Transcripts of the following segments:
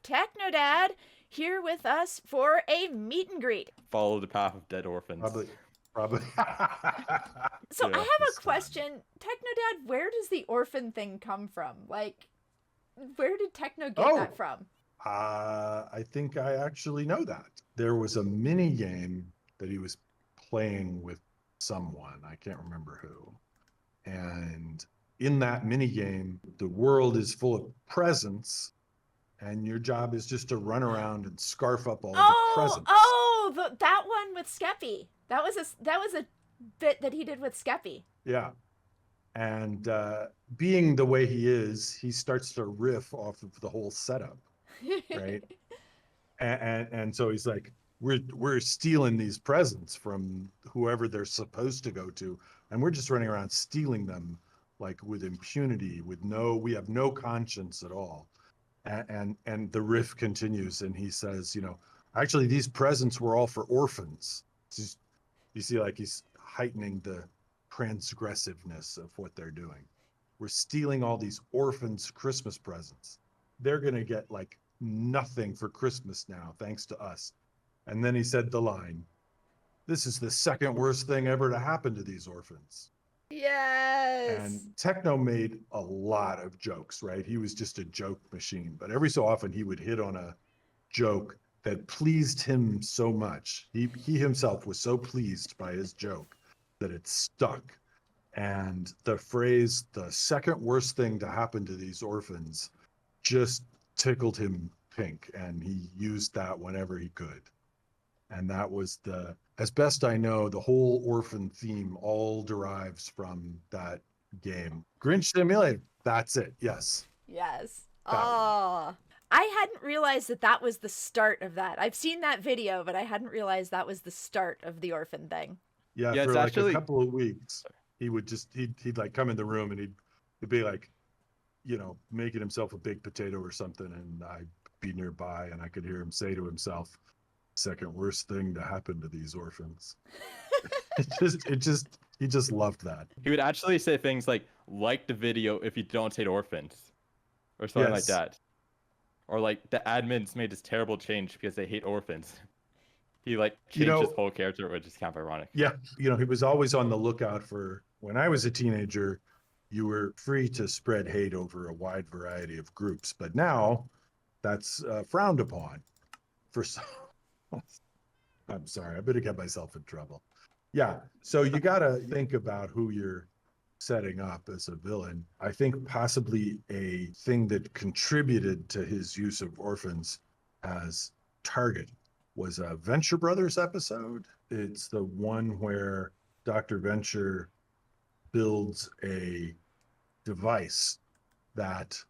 Technodad here with us for a meet and greet. Follow the path of dead orphans. Probably. So Yeah, I have a question. Technodad, where does the orphan thing come from? Like, where did Techno get that from? I think I actually know that. There was a mini game that he was playing with someone. I can't remember who. And in that mini game, the world is full of presents, and your job is just to run around and scarf up all the presents. That one with Skeppy. That was a bit that he did with Skeppy. Yeah. And being the way he is, he starts to riff off of the whole setup, right? and so he's like, we're stealing these presents from whoever they're supposed to go to, and we're just running around stealing them like with impunity, we have no conscience at all. And the riff continues, and he says, actually these presents were all for orphans. Just, you see, like, he's heightening the transgressiveness of what they're doing. We're stealing all these orphans' Christmas presents. They're gonna get like nothing for Christmas now, thanks to us. And then he said the line, "This is the second worst thing ever to happen to these orphans." Yes. And Techno made a lot of jokes, right? He was just a joke machine, but every so often he would hit on a joke that pleased him so much. He himself was so pleased by his joke that it stuck. And the phrase, "the second worst thing to happen to these orphans," just tickled him pink, and he used that whenever he could. And that was as best I know, the whole orphan theme all derives from that game. Grinch Simulator, that's it, yes. Yes. Oh, I hadn't realized that was the start of that. I've seen that video, but I hadn't realized that was the start of the orphan thing. Yeah, for like a couple of weeks, he'd like come in the room and he'd be like, making himself a baked potato or something, and I'd be nearby and I could hear him say to himself, "Second worst thing to happen to these orphans." He just loved that. He would actually say things like the video if you don't hate orphans, or something like that. Or like, the admins made this terrible change because they hate orphans. He changed his whole character, which is kind of ironic. Yeah, he was always on the lookout for, when I was a teenager, you were free to spread hate over a wide variety of groups, but now that's frowned upon. I'm sorry, I better get myself in trouble. Yeah, so you got to think about who you're setting up as a villain. I think possibly a thing that contributed to his use of orphans as target was a Venture Brothers episode. It's the one where Dr. Venture builds a device that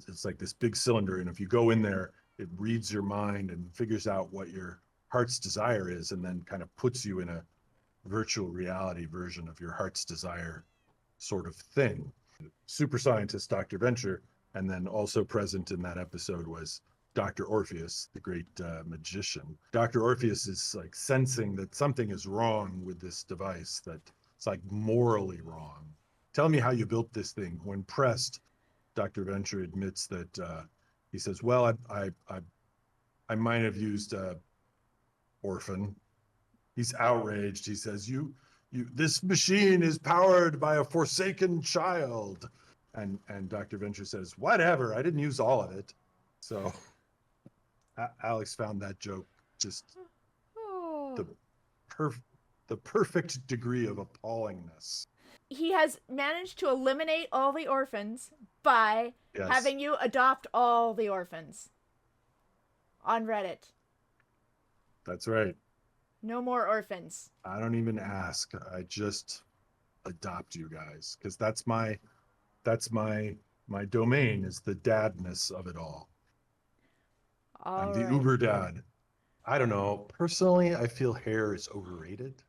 it's like this big cylinder, and if you go in there, it reads your mind and figures out what your heart's desire is, and then kind of puts you in a virtual reality version of your heart's desire sort of thing. Super scientist Dr. Venture, and then also present in that episode was Dr. Orpheus, the great magician. Dr. Orpheus is like sensing that something is wrong with this device, that it's like morally wrong. "Tell me how you built this thing." When pressed, Dr. Venture admits that he says, "Well, I might have used orphan." He's outraged. He says, "This machine is powered by a forsaken child." And Dr. Venture says, "Whatever, I didn't use all of it." So Alex found that joke just the perfect degree of appallingness. He has managed to eliminate all the orphans by having you adopt all the orphans on Reddit. That's right. No more orphans. I don't even ask. I just adopt you guys, because that's my domain, is the dadness of it all. I'm the uber dad. I don't know. Personally, I feel hair is overrated.